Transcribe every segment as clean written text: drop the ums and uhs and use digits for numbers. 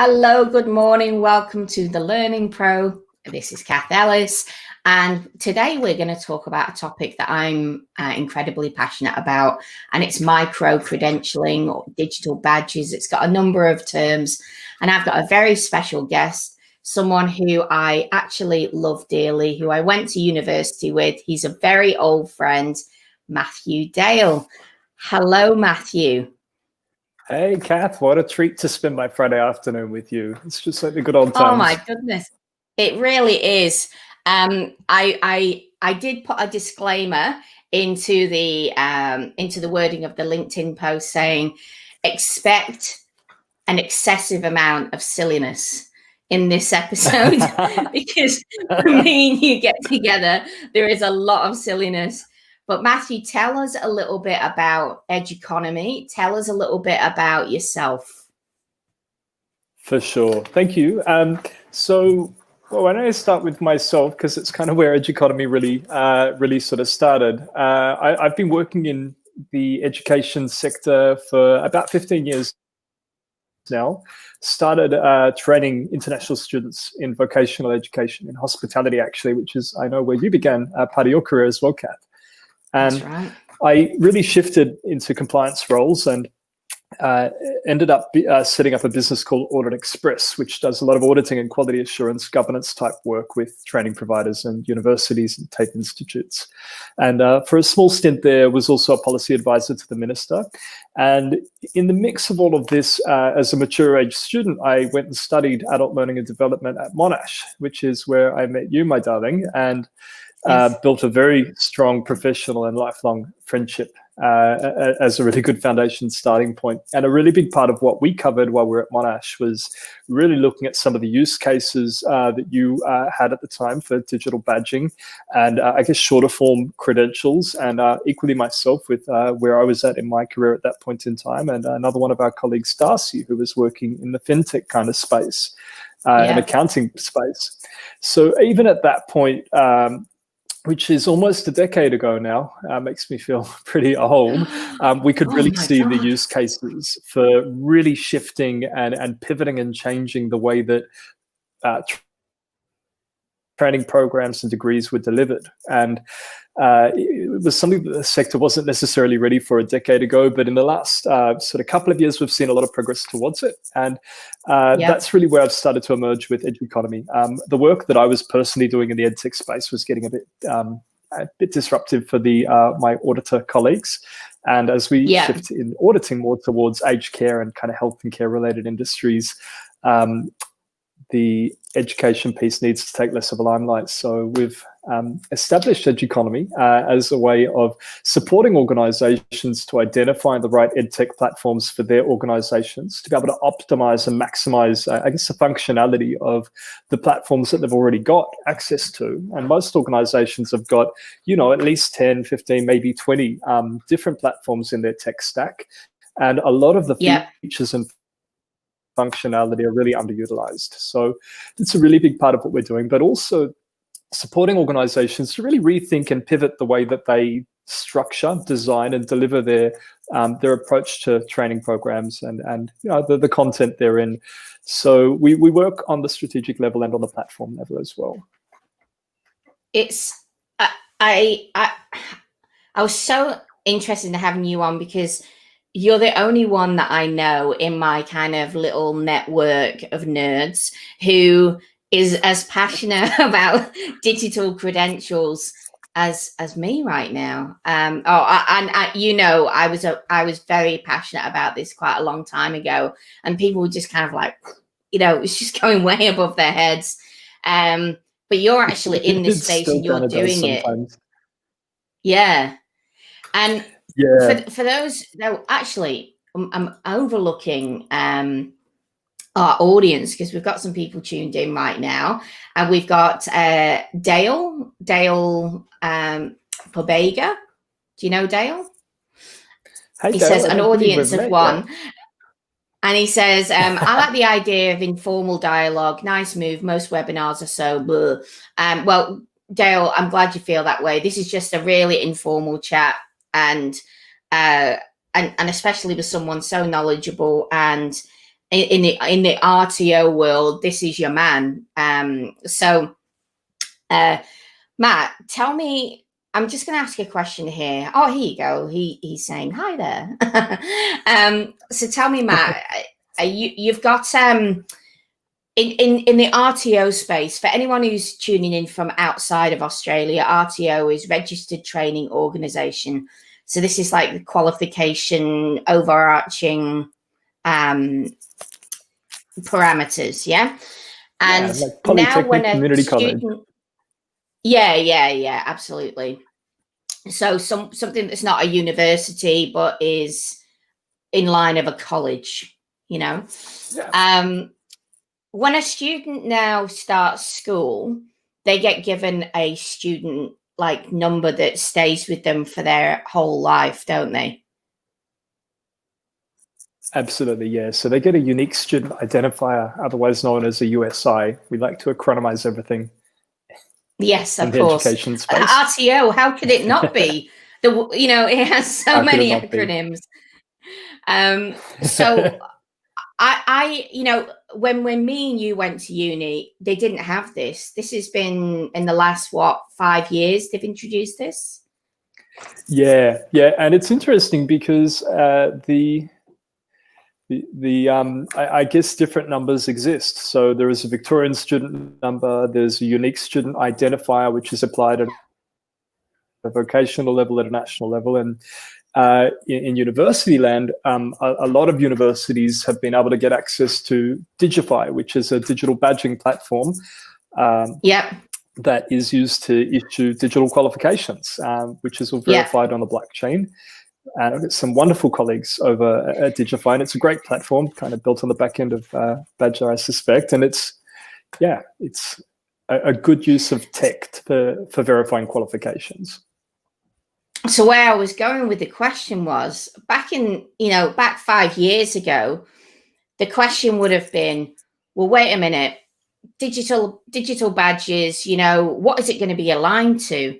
Hello, good morning. Welcome to the Learning Pro. This is Cath Ellis, and today we're going to talk about a topic that I'm incredibly passionate about, and it's micro-credentialing or digital badges. It's got a number of terms, and I've got a very special guest, someone who I actually love dearly, who I went to university with. He's a very old friend, Matthew Dale. Hello, Matthew. Hey, Cath, what a treat to spend my Friday afternoon with you. It's just like the good old times. Oh my goodness, it really is. I did put a disclaimer into the wording of the LinkedIn post saying expect an excessive amount of silliness in this episode because when me and you get together, there is a lot of silliness. But Matthew, tell us a little bit about Educonomy. Tell us a little bit about yourself. For sure. Thank you. So why don't I start with myself, because it's kind of where Educonomy really sort of started. I've been working in the education sector for about 15 years now. Started training international students in vocational education, in hospitality, actually, which is, I know, where you began part of your career as well, Cath. And that's right. I really shifted into compliance roles and ended up setting up a business called Audit Express, which does a lot of auditing and quality assurance governance type work with training providers and universities and TAFE institutes. And for a small stint there, was also a policy advisor to the minister. And in the mix of all of this, as a mature age student, I went and studied adult learning and development at Monash, which is where I met you, my darling, and built a very strong professional and lifelong friendship as a really good foundation starting point. And a really big part of what we covered while we were at Monash was really looking at some of the use cases that you had at the time for digital badging and I guess shorter form credentials, and equally myself with where I was at in my career at that point in time, and another one of our colleagues, Darcy, who was working in the fintech kind of space and accounting space. So even at that point, which is almost a decade ago now, makes me feel pretty old. We could really see the use cases for really shifting and pivoting and changing the way that training programs and degrees were delivered. And it was something that the sector wasn't necessarily ready for a decade ago, but in the last sort of couple of years, we've seen a lot of progress towards it. And that's really where I've started to emerge with Educonomy. The work that I was personally doing in the edtech space was getting a bit disruptive for my auditor colleagues. And as we shift in auditing more towards aged care and kind of health and care related industries, the education piece needs to take less of a limelight. So we've established Educonomy as a way of supporting organizations to identify the right edtech platforms for their organizations, to be able to optimize and maximize, I guess, the functionality of the platforms that they've already got access to. And most organizations have got, at least 10, 15, maybe 20 different platforms in their tech stack. And a lot of the features and functionality are really underutilized. So it's a really big part of what we're doing, but also supporting organizations to really rethink and pivot the way that they structure, design, and deliver their approach to training programs and the content they're in. So we work on the strategic level and on the platform level as well. It's I was so interested in having you on because you're the only one that I know in my kind of little network of nerds who is as passionate about digital credentials as me right now. I was very passionate about this quite a long time ago, and people were just kind of like, it's just going way above their heads. But you're actually in this space and you're doing it. Yeah. And for those, actually, I'm overlooking our audience because we've got some people tuned in right now, and we've got Dale Pobega. Do you know Dale? Hey, he Dale, says an audience of one. And he says, I like the idea of informal dialogue. Nice move. Most webinars are so bleh. Well, Dale, I'm glad you feel that way. This is just a really informal chat, and especially with someone so knowledgeable and in the RTO world, this is your man. Matt, tell me. I'm just going to ask a question here. Oh, here you go. He's saying hi there. So tell me, Matt, you've got in the RTO space. For anyone who's tuning in from outside of Australia, RTO is Registered Training Organisation. So this is like the qualification overarching parameters, yeah. And like now when a community student, college. yeah, absolutely. So something that's not a university but is in line of a college, you know. Yeah. When a student now starts school, they get given a student like number that stays with them for their whole life, don't they? Absolutely, yeah. So they get a unique student identifier, otherwise known as a USI. We like to acronymize everything. Yes, of in the course. education space. RTO, how could it not be? It has so many acronyms. So I when me and you went to uni, they didn't have this. This has been in the last 5 years they've introduced this. Yeah, and it's interesting because I guess different numbers exist. So there is a Victorian student number, there's a unique student identifier, which is applied at a vocational level, at a national level. And in university land, a lot of universities have been able to get access to Digify, which is a digital badging platform that is used to issue digital qualifications, which is all verified on the blockchain. And I've got some wonderful colleagues over at Digify, and it's a great platform, kind of built on the back end of Badger, I suspect. And it's a good use of tech for verifying qualifications. So where I was going with the question was, back 5 years ago, the question would have been, well, wait a minute, digital badges, what is it going to be aligned to?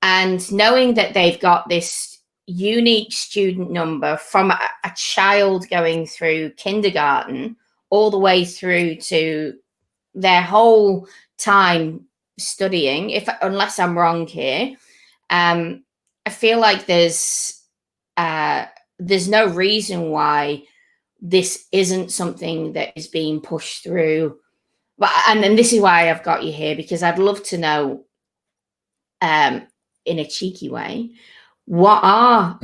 And knowing that they've got this unique student number from a child going through kindergarten all the way through to their whole time studying, unless I'm wrong here, I feel like there's no reason why this isn't something that is being pushed through. And this is why I've got you here, because I'd love to know, in a cheeky way, what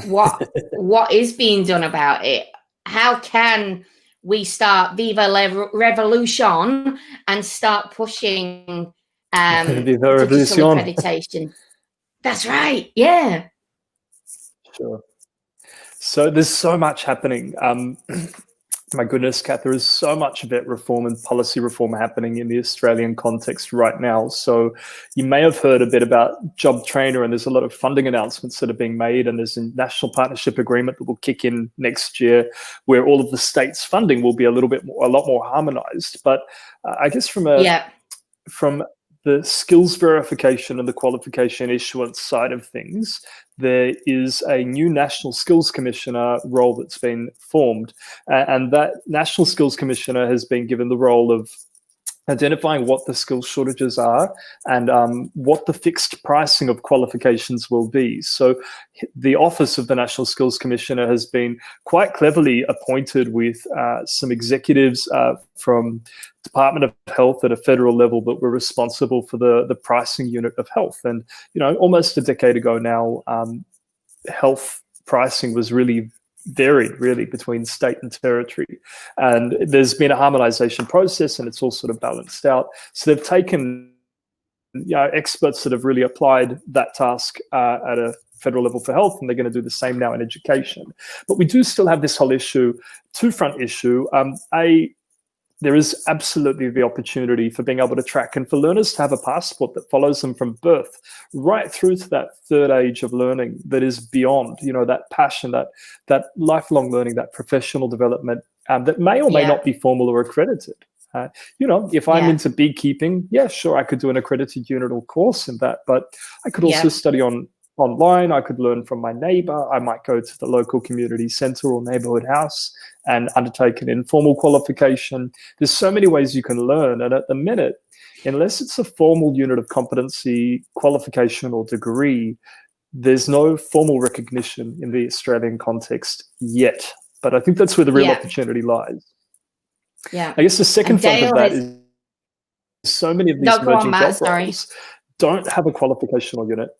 is being done about it? How can we start Viva Revolution and start pushing Viva digital Revolution accreditation? That's right. Yeah. Sure. So there's so much happening. My goodness, Cath, there is so much vet reform and policy reform happening in the Australian context right now. So you may have heard a bit about Job Trainer, and there's a lot of funding announcements that are being made, and there's a national partnership agreement that will kick in next year, where all of the states' funding will be a lot more harmonized. But I guess from the skills verification and the qualification issuance side of things, there is a new National Skills Commissioner role that's been formed. And that National Skills Commissioner has been given the role of identifying what the skills shortages are and what the fixed pricing of qualifications will be. So the Office of the National Skills Commissioner has been quite cleverly appointed with some executives from Department of Health at a federal level that were responsible for the pricing unit of health. And, almost a decade ago now, health pricing was really varied between state and territory, and there's been a harmonization process, and it's all sort of balanced out. So they've taken experts that have really applied that task at a federal level for health, and they're going to do the same now in education. But we do still have this whole two-front issue. There is absolutely the opportunity for being able to track and for learners to have a passport that follows them from birth right through to that third age of learning that is beyond, that passion, that lifelong learning, that professional development that may or may not be formal or accredited. If I'm into beekeeping, sure, I could do an accredited unit or course in that, but I could also study on online. I could learn from my neighbor. I might go to the local community center or neighborhood house and undertake an informal qualification. There's so many ways you can learn. And at the minute, unless it's a formal unit of competency, qualification, or degree, there's no formal recognition in the Australian context yet. But I think that's where the real opportunity lies. Yeah. I guess the second front of that is so many of these emerging job roles don't have a qualificational unit.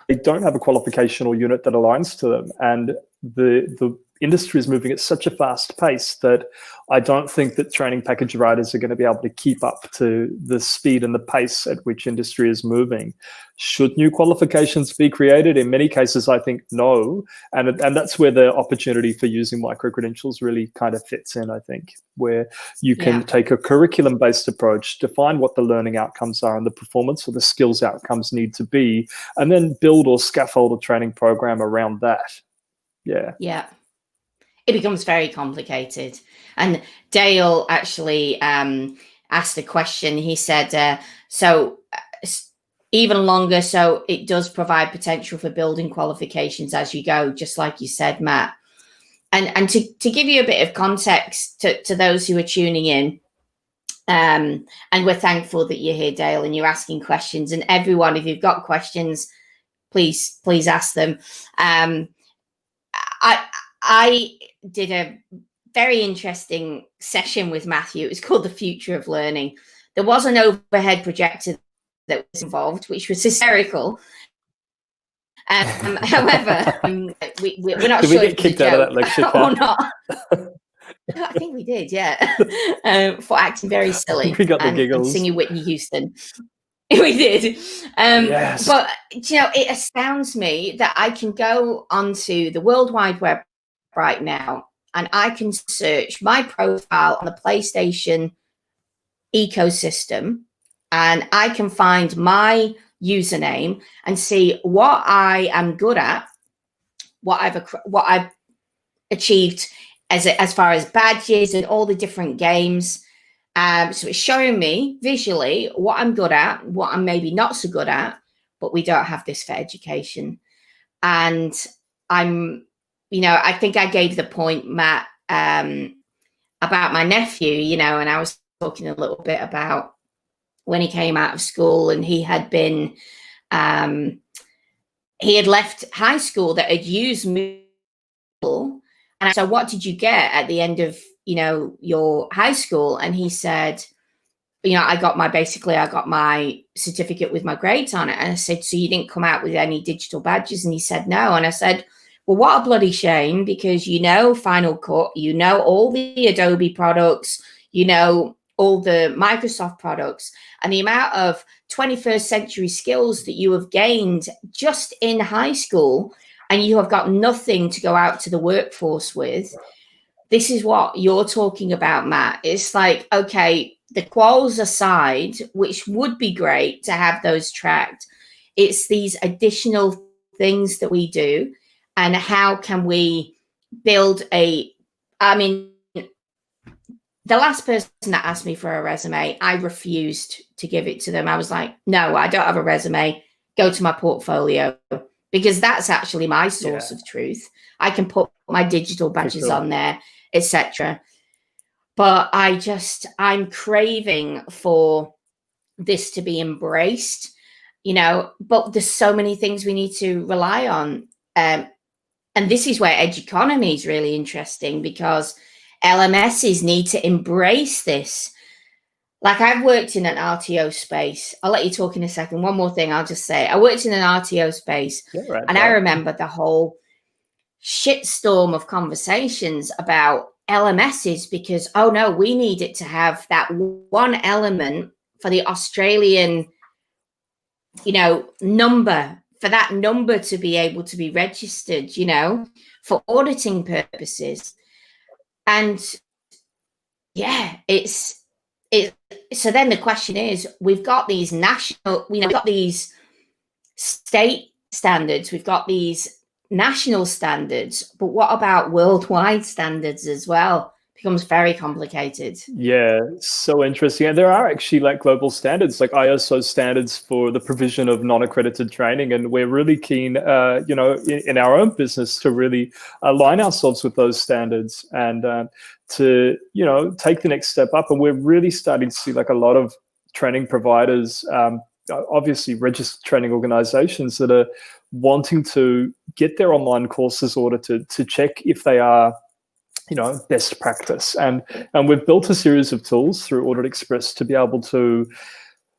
They don't have a qualificational unit that aligns to them. And the industry is moving at such a fast pace that I don't think that training package writers are going to be able to keep up to the speed and the pace at which industry is moving. Should new qualifications be created? In many cases, I think no. And that's where the opportunity for using micro-credentials really kind of fits in, I think, where you can take a curriculum-based approach, define what the learning outcomes are and the performance or the skills outcomes need to be, and then build or scaffold a training program around that. Yeah. It becomes very complicated. And Dale actually asked a question. He said, even longer, so it does provide potential for building qualifications as you go, just like you said, Matt. And to give you a bit of context to those who are tuning in, and we're thankful that you're here, Dale, and you're asking questions. And everyone, if you've got questions, please ask them. I did a very interesting session with Matthew. It was called The Future of Learning. There was an overhead projector that was involved, which was hysterical. However, we're not did sure we get kicked out of that lecture or not. I think we did, yeah, for acting very silly we got the giggles. and singing Whitney Houston. We did. Yes. But, it astounds me that I can go onto the World Wide Web right now and I can search my profile on the PlayStation ecosystem and I can find my username and see what I am good at, what I've achieved as far as badges and all the different games. So it's showing me visually what I'm good at, what I'm maybe not so good at, but we don't have this for education. And I think I gave the point, Matt, about my nephew, and I was talking a little bit about when he came out of school and he had left high school that had used Moodle. And so what did you get at the end of, your high school? And he said, I got my certificate with my grades on it. And I said, so you didn't come out with any digital badges? And he said, no. And I said, well, what a bloody shame, because Final Cut, all the Adobe products, all the Microsoft products, and the amount of 21st century skills that you have gained just in high school, and you have got nothing to go out to the workforce with. This is what you're talking about, Matt. It's like, okay, the quals aside, which would be great to have those tracked, it's these additional things that we do. And how can we build the last person that asked me for a resume, I refused to give it to them. I was like, no, I don't have a resume. Go to my portfolio, because that's actually my source of truth. I can put my digital badges on there, etc. But I'm craving for this to be embraced, but there's so many things we need to rely on. And this is where Educonomy is really interesting, because LMSs need to embrace this. Like, I've worked in an RTO space. I'll let you talk in a second. One more thing I'll just say. I worked in an RTO space, I remember the whole shitstorm of conversations about LMSs, because, oh no, we need it to have that one element for the Australian, number, for that number to be able to be registered, for auditing purposes. And so then the question is, we've got these we've got these state standards, we've got these national standards, but what about worldwide standards as well? becomes very complicated. Yeah, so interesting. And there are actually like global standards, like ISO standards for the provision of non-accredited training. And we're really keen, in our own business to really align ourselves with those standards and to, take the next step up. And we're really starting to see like a lot of training providers, obviously registered training organizations that are wanting to get their online courses audited to check if they are best practice. And we've built a series of tools through Audit Express to be able to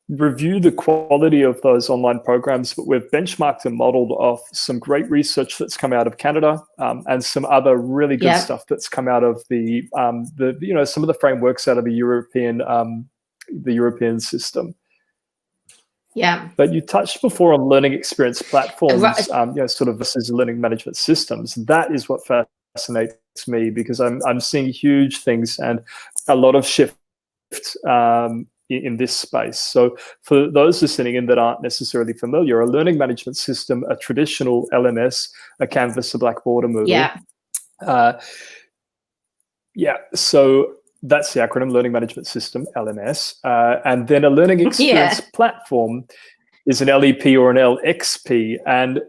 review the quality of those online programs, but we've benchmarked and modeled off some great research that's come out of Canada and some other really good stuff that's come out of the some of the frameworks out of the European system. Yeah. But you touched before on learning experience platforms, sort of versus learning management systems. That is what fascinates me, because I'm seeing huge things and a lot of shift in this space. So for those listening in that aren't necessarily familiar, a learning management system, a traditional LMS, a Canvas, a Blackboard, a Moodle. So that's the acronym, Learning Management System, LMS. And then a learning experience platform is an LEP or an LXP. And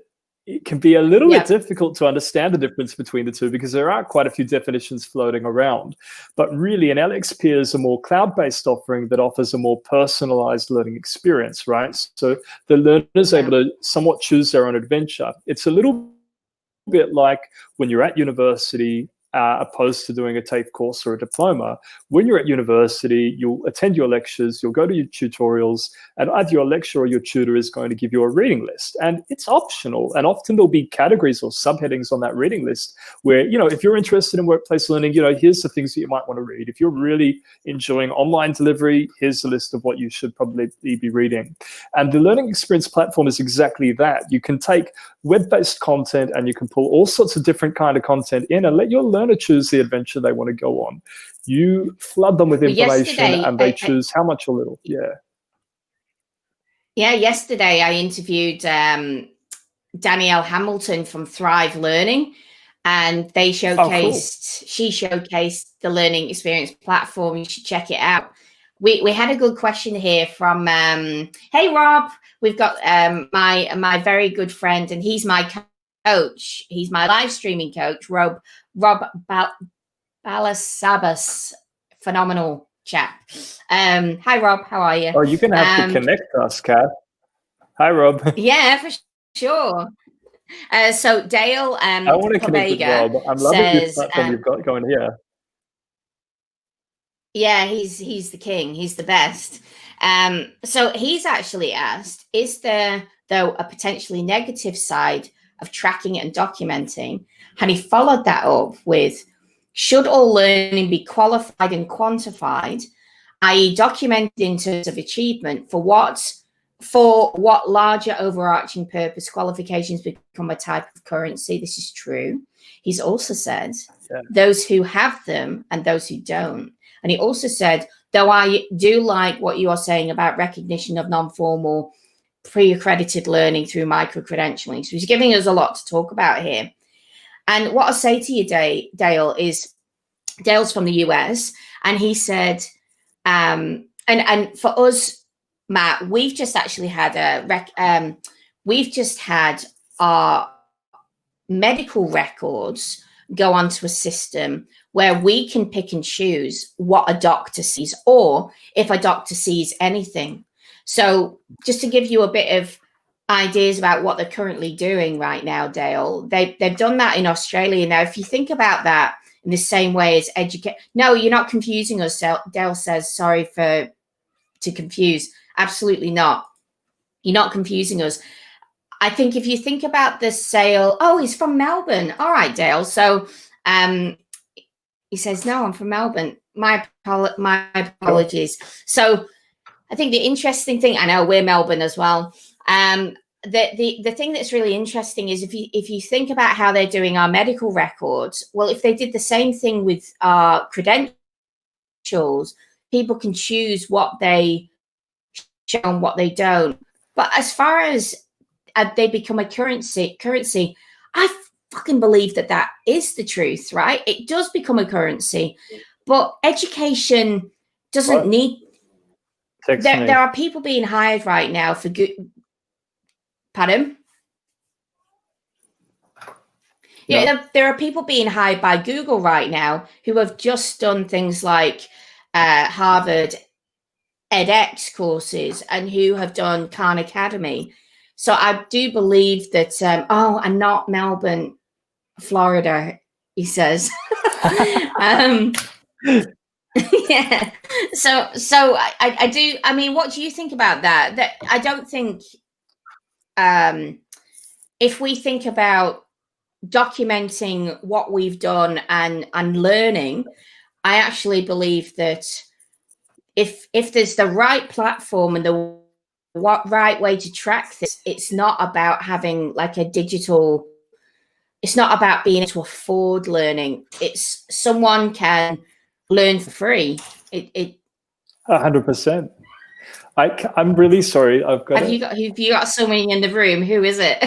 it can be a little bit difficult to understand the difference between the two, because there are quite a few definitions floating around. But really, an LXP is a more cloud-based offering that offers a more personalized learning experience, right? So the learner is able to somewhat choose their own adventure. It's a little bit like when you're at university, opposed to doing a TAFE course or a diploma. When you're at university, you'll attend your lectures, you'll go to your tutorials, and either your lecturer or your tutor is going to give you a reading list. And it's optional. And often there'll be categories or subheadings on that reading list where, if you're interested in workplace learning, here's the things that you might want to read. If you're really enjoying online delivery, here's a list of what you should probably be reading. And the learning experience platform is exactly that. You can take web-based content and you can pull all sorts of different kind of content in and let your learner choose the adventure they want to go on. You flood them with information and they choose how much or little. Yesterday I interviewed Danielle Hamilton from Thrive Learning, and they showcased, she showcased the learning experience platform. You should check it out. We had a good question here from, hey, Rob, we've got my very good friend, and he's my coach. He's my live streaming coach, Rob Balasabas, phenomenal chap. Hi, Rob. How are you? Oh, you're going to have to connect us, Cath. Hi, Rob. Yeah, for sure. So Dale I want to connect with Rob. I'm loving this platform you've got going here. Yeah, he's the king. He's the best. So he's actually asked, is there, though, a potentially negative side of tracking and documenting? And he followed that up with, should all learning be qualified and quantified, i.e. documented in terms of achievement, for what larger overarching purpose qualifications become a type of currency? This is true. He's also said those who have them and those who don't. And he also said, though I do like what you are saying about recognition of non-formal pre-accredited learning through micro-credentialing. So he's giving us a lot to talk about here. And what I'll say to you, Dale, is Dale's from the US, and he said, and for us, Matt, we've just actually had our medical records go onto a system where we can pick and choose what a doctor sees, or if a doctor sees anything. So just to give you a bit of ideas about what they're currently doing right now, Dale, they've done that in Australia. Now, if you think about that in the same way as no, you're not confusing us, Dale says, sorry to confuse. Absolutely not. You're not confusing us. I think if you think about the sale, oh, he's from Melbourne. All right, Dale. So he says, no, I'm from Melbourne. My apologies. So I think the interesting thing, I know we're Melbourne as well. The thing that's really interesting is if you think about how they're doing our medical records, well, if they did the same thing with our credentials, people can choose what they show and what they don't. But as far as they become a currency, I fucking believe that is the truth, right? It does become a currency. But education doesn't What? need. Text me. There are people being hired right now for good. Pardon? Yeah, there are people being hired by Google right now who have just done things like Harvard edX courses and who have done Khan Academy. So I do believe that, and not Melbourne, Florida, he says. Yeah. So I do. I mean, what do you think about that? That I don't think, if we think about documenting what we've done and learning, I actually believe that if there's the right platform and the right way to track this, it's not about having like a digital. It's not about being able to afford learning. It's someone can learn for free. It 100%. I'm really sorry. have you got someone in the room? Who is it?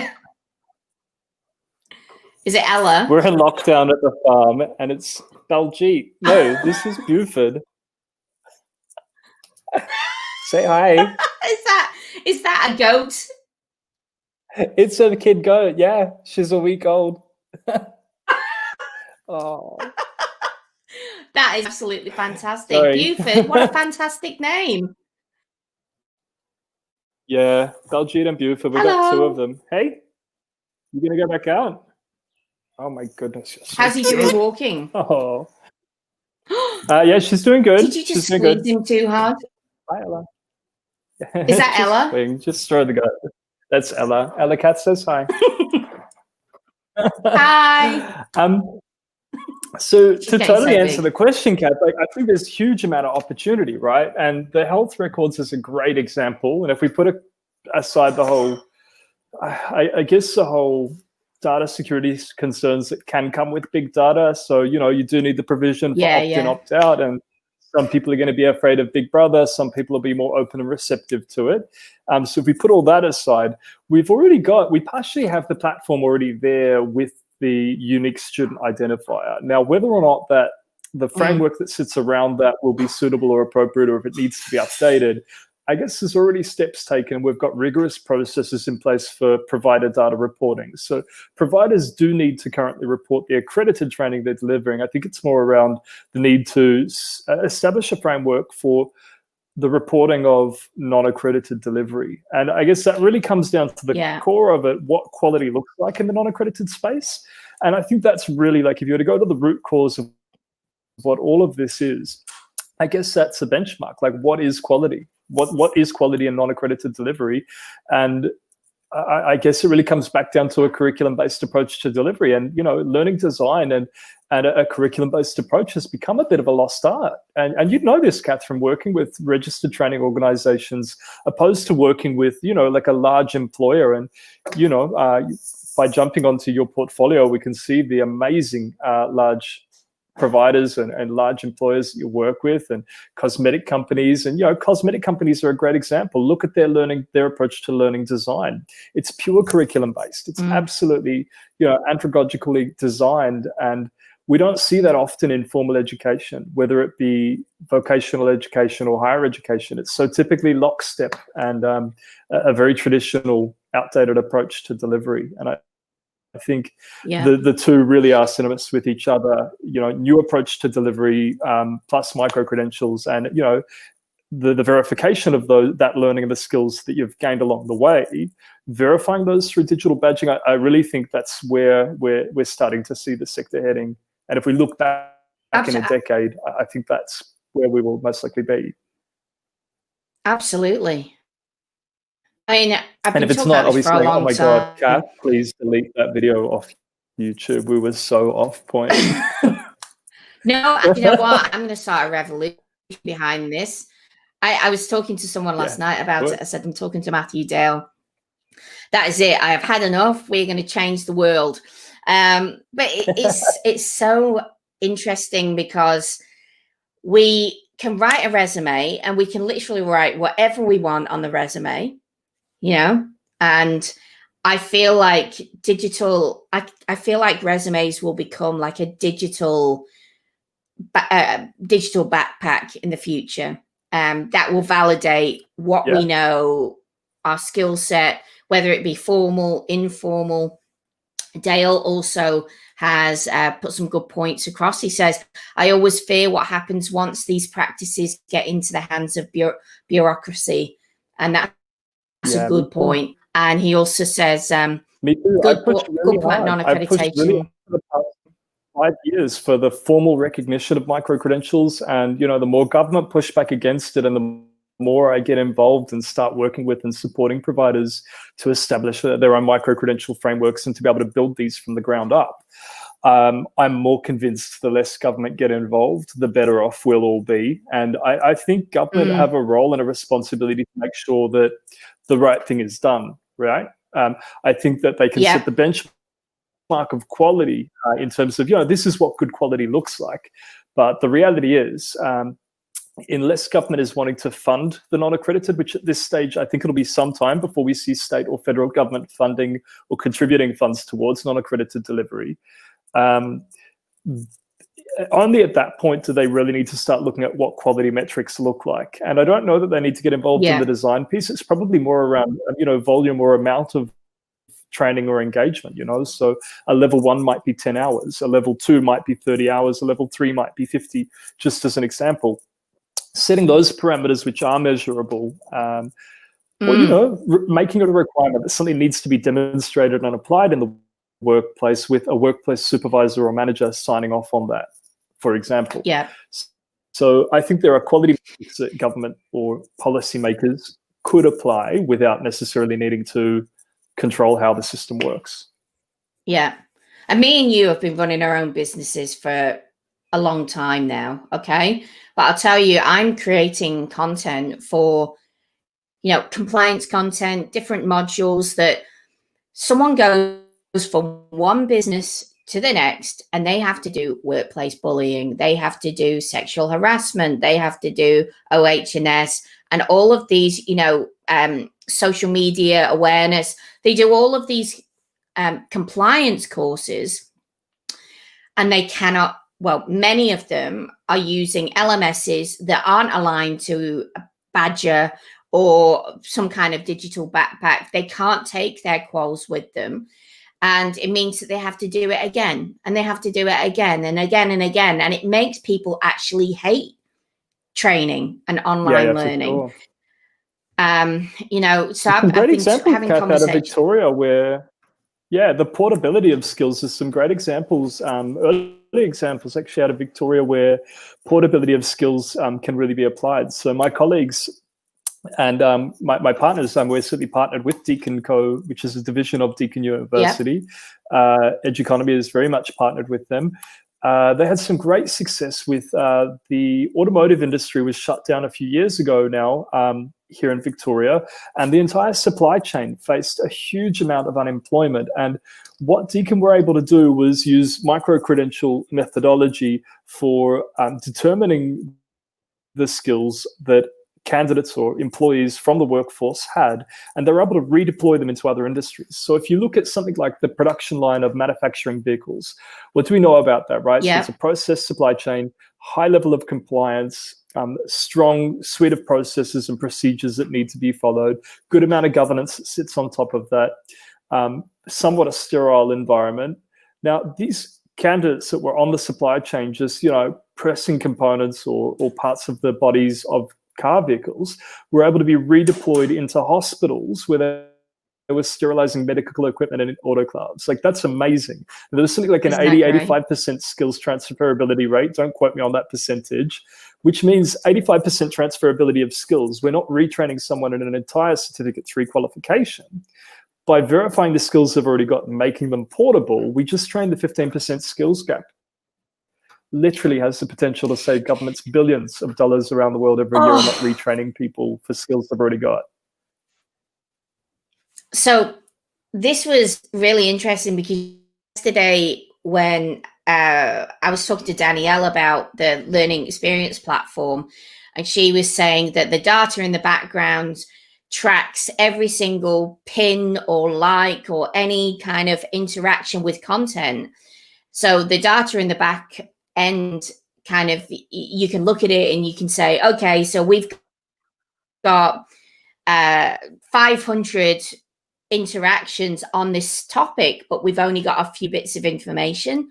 Is it Ella? We're in lockdown at the farm, and it's Baljeet. No, this is Buford. Say hi. Is that a goat? It's a kid goat. Yeah, she's a week old. Oh, That is absolutely fantastic. sorry. Buford, what a fantastic name. Yeah, Baljeet and Buford. We got two Hello. of them. Hey, you gonna go back out? Oh my goodness. You're so How's he doing walking? Oh. Yeah, she's doing good. Did you just she's squeeze him too hard? Hi, Ella. Is that Just Ella? playing. Just throw the goat. That's Ella. Ella Cat says hi. Hi. So She's to getting totally so answer big. the question, Cath, like I think there's huge amount of opportunity, right? And the health records is a great example. And if we put aside the whole, I guess the whole data security concerns that can come with big data. So, you do need the provision for opt-in, opt-out, and some people are going to be afraid of Big Brother. Some people will be more open and receptive to it. So if we put all that aside, we partially have the platform already there with the unique student identifier. Now, whether or not that the framework that sits around that will be suitable or appropriate, or if it needs to be updated, I guess there's already steps taken. We've got rigorous processes in place for provider data reporting. So providers do need to currently report the accredited training they're delivering. I think it's more around the need to establish a framework for the reporting of non-accredited delivery. And I guess that really comes down to the core of it, what quality looks like in the non-accredited space. And I think that's really, like, if you were to go to the root cause of what all of this is, I guess that's a benchmark. Like, what is quality? What is quality in non-accredited delivery? And I guess it really comes back down to a curriculum-based approach to delivery. And, learning design and a curriculum-based approach has become a bit of a lost art. And you'd know this, Cath, from working with registered training organizations, opposed to working with, like a large employer. And, by jumping onto your portfolio, we can see the amazing large providers and large employers you work with, and cosmetic companies. And cosmetic companies are a great example. Look at their approach to learning design. It's pure curriculum based. It's absolutely andragogically designed, and we don't see that often in formal education, whether it be vocational education or higher education. It's so typically lockstep and a very traditional, outdated approach to delivery. And I think the two really are synonymous with each other. New approach to delivery plus micro-credentials, and the verification of that learning and the skills that you've gained along the way, verifying those through digital badging. I really think that's where we're starting to see the sector heading. And if we look back in a decade, I think that's where we will most likely be. Absolutely. I mean, and if it's not, I'll be saying, "Oh my God, Cath, please delete that video off YouTube. We were so off point." No, you know what? I'm going to start a revolution behind this. I was talking to someone last night about it. I said, I'm talking to Matthew Dale. That is it. I have had enough. We're going to change the world. But it's so interesting because we can write a resume and we can literally write whatever we want on the resume, and I feel like I feel like resumes will become like a digital digital backpack in the future that will validate what we know, our skill set, whether it be formal, informal. Dale also has put some good points across. He says, I always fear what happens once these practices get into the hands of bureaucracy. And that's a good point. And he also says, me too. good Really point, non-accreditation. Really 5 years for the formal recognition of micro-credentials, and the more government pushback against it and the more I get involved and start working with and supporting providers to establish their own micro-credential frameworks and to be able to build these from the ground up, I'm more convinced the less government get involved, the better off we'll all be. And I think government have a role and a responsibility to make sure that the right thing is done, right? I think that they can set the benchmark of quality in terms of, this is what good quality looks like. But the reality is, unless government is wanting to fund the non-accredited, which at this stage, I think it'll be some time before we see state or federal government funding or contributing funds towards non-accredited delivery. Only at that point do they really need to start looking at what quality metrics look like. And I don't know that they need to get involved in the design piece. It's probably more around, volume or amount of training or engagement, so a level 1 might be 10 hours, a level 2 might be 30 hours, a level 3 might be 50, just as an example. Setting those parameters which are measurable, or making it a requirement that something needs to be demonstrated and applied in the workplace with a workplace supervisor or manager signing off on that, for example. So I think there are quality metrics that government or policymakers could apply without necessarily needing to control how the system works. And me and you have been running our own businesses for a long time now, okay? But I'll tell you, I'm creating content for, compliance content, different modules that someone goes from one business to the next and they have to do workplace bullying, they have to do sexual harassment, they have to do OH&S and all of these, social media awareness. They do all of these compliance courses, and they cannot, many of them are using LMSs that aren't aligned to Badger or some kind of digital backpack. They can't take their quals with them. And it means that they have to do it again, and they have to do it again and again and again. And it makes people actually hate training and online learning. So I've been having Cath, out of Victoria where, the portability of skills is some great examples, early examples actually out of Victoria where portability of skills can really be applied. So my colleagues and my partners, we're certainly partnered with Deakin Co, which is a division of Deakin University. Educonomy is very much partnered with them. They had some great success with the automotive industry was shut down a few years ago now here in Victoria, and the entire supply chain faced a huge amount of unemployment. And what Deakin were able to do was use micro-credential methodology for determining the skills that candidates or employees from the workforce had, and they're able to redeploy them into other industries. So if you look at something like the production line of manufacturing vehicles, what do we know about that, right? So it's a process supply chain, high level of compliance, strong suite of processes and procedures that need to be followed, good amount of governance that sits on top of that, somewhat a sterile environment. Now, these candidates that were on the supply chain just, pressing components or parts of the bodies of car vehicles were able to be redeployed into hospitals where they were sterilizing medical equipment and autoclaves. Like, that's amazing. And there's something like an 85% skills transferability rate. Don't quote me on that percentage, which means 85% transferability of skills. We're not retraining someone in an entire Certificate 3 qualification. By verifying the skills they've already got and making them portable, we just train the 15% skills gap. Literally has the potential to save governments billions of dollars around the world every year on not retraining people for skills they've already got. So this was really interesting because yesterday when I was talking to Danielle about the learning experience platform, and she was saying that the data in the background tracks every single pin or like or any kind of interaction with content. So the data in the back end kind of, you can look at it and you can say, okay, so we've got 500 interactions on this topic, but we've only got a few bits of information.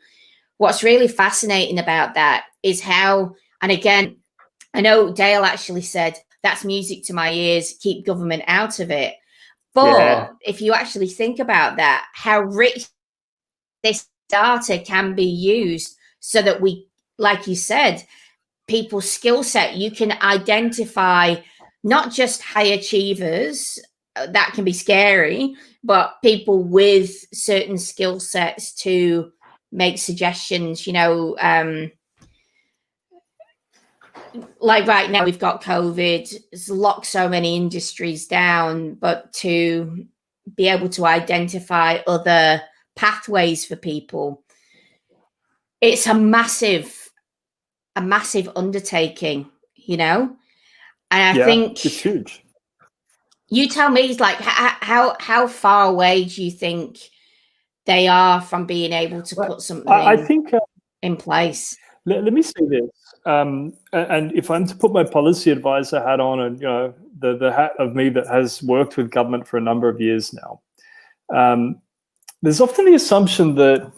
What's really fascinating about that is how, and again, I know Dale actually said, that's music to my ears, keep government out of it. But if you actually think about that, how rich this data can be used so that we, like you said, people's skill set, you can identify not just high achievers, that can be scary, but people with certain skill sets to make suggestions, like right now we've got COVID, it's locked so many industries down, but to be able to identify other pathways for people, it's a massive undertaking, and I think it's huge. You tell me, it's like, how far away do you think they are from being able to put something I think in place? Let me say this, and if I'm to put my policy advisor hat on, and the hat of me that has worked with government for a number of years now, there's often the assumption that,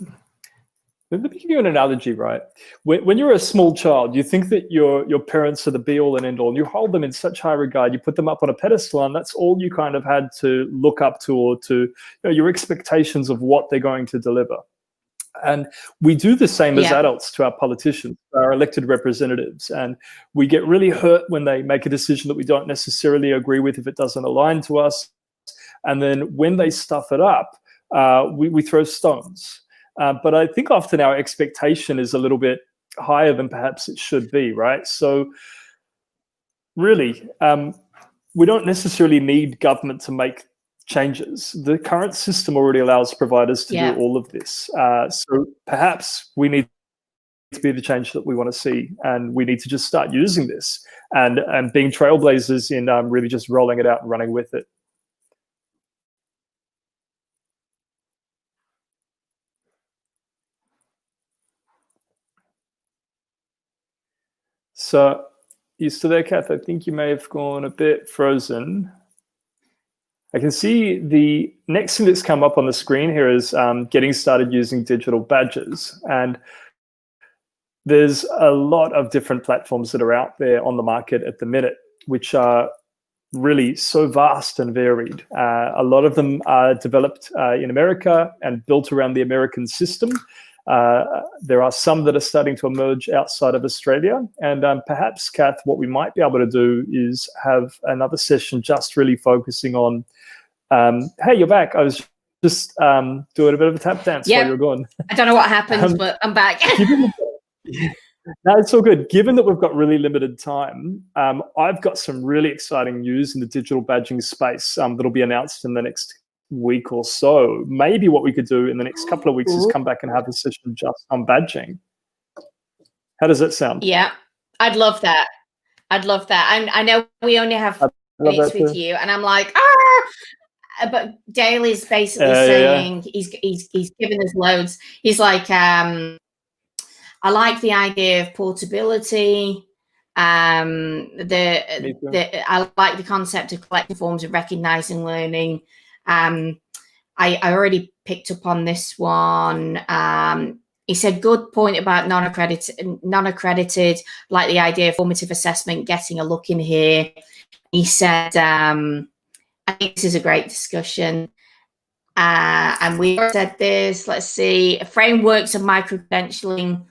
let me give you an analogy, right? When you're a small child, you think that your parents are the be all and end all, and you hold them in such high regard, you put them up on a pedestal, and that's all you kind of had to look up to, or to your expectations of what they're going to deliver. And we do the same as adults to our politicians, our elected representatives. And we get really hurt when they make a decision that we don't necessarily agree with if it doesn't align to us. And then when they stuff it up, we throw stones. But I think often our expectation is a little bit higher than perhaps it should be, right? So really, we don't necessarily need government to make changes. The current system already allows providers to do all of this. So perhaps we need to be the change that we want to see, and we need to just start using this and being trailblazers in really just rolling it out and running with it. So you still there, Cath? I think you may have gone a bit frozen. I can see the next thing that's come up on the screen here is getting started using digital badges. And there's a lot of different platforms that are out there on the market at the minute, which are really so vast and varied. A lot of them are developed in America and built around the American system. There are some that are starting to emerge outside of Australia. And perhaps, Cath, what we might be able to do is have another session just really focusing on, hey, you're back. I was just doing a bit of a tap dance while you were gone. I don't know what happened, but I'm back. No, it's all good. Given that we've got really limited time, I've got some really exciting news in the digital badging space that'll be announced in the next week or so. Maybe what we could do in the next couple of weeks is come back and have a session just on badging. How does that sound? Yeah, I'd love that. I'd love that. I know we only have minutes with you, and I'm like, but Dale is basically saying he's giving us loads. He's like, I like the idea of portability. I like the concept of collective forms of recognizing learning. I already picked up on this one. He said, good point about non-accredited, like the idea of formative assessment, getting a look in here. He said, I think this is a great discussion. And we said this, let's see, frameworks of micro-credentialing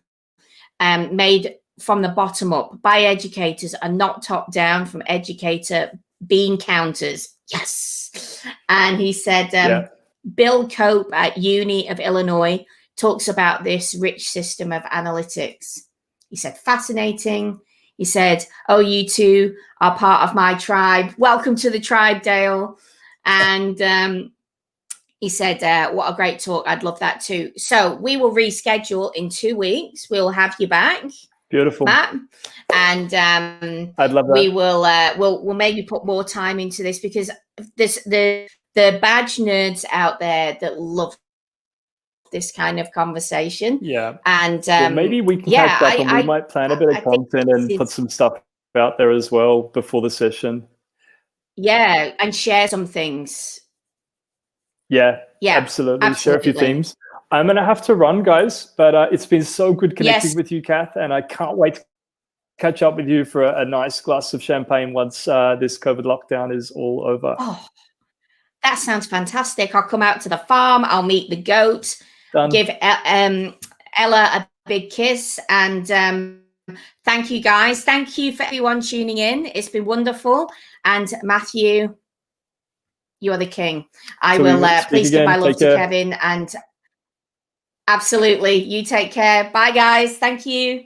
made from the bottom up by educators and not top down from educator bean counters. Yes. And he said, Bill Cope at Uni of Illinois talks about this rich system of analytics. He said, fascinating. He said, oh, you two are part of my tribe. Welcome to the tribe, Dale. And he said, what a great talk. I'd love that too. So we will reschedule in 2 weeks. We'll have you back. Beautiful. Matt. And I'd love that. We will we'll maybe put more time into this, because the badge nerds out there that love this kind of conversation. Yeah. And Well, maybe we can yeah, catch up and we might plan a bit of I think content and put some stuff out there as well before the session. Yeah, and share some things. Yeah, Yeah, absolutely. Share a few absolutely. themes. I'm going to have to run, guys, but it's been so good connecting Yes. with you, Cath, and I can't wait to catch up with you for a nice glass of champagne once this COVID lockdown is all over. Oh, that sounds fantastic. I'll come out to the farm. I'll meet the goat. Done. Give Ella a big kiss. And thank you, guys. Thank you for everyone tuning in. It's been wonderful. And Matthew, you are the king. I will please give my love to Kevin. And absolutely, you take care. Bye, guys. Thank you.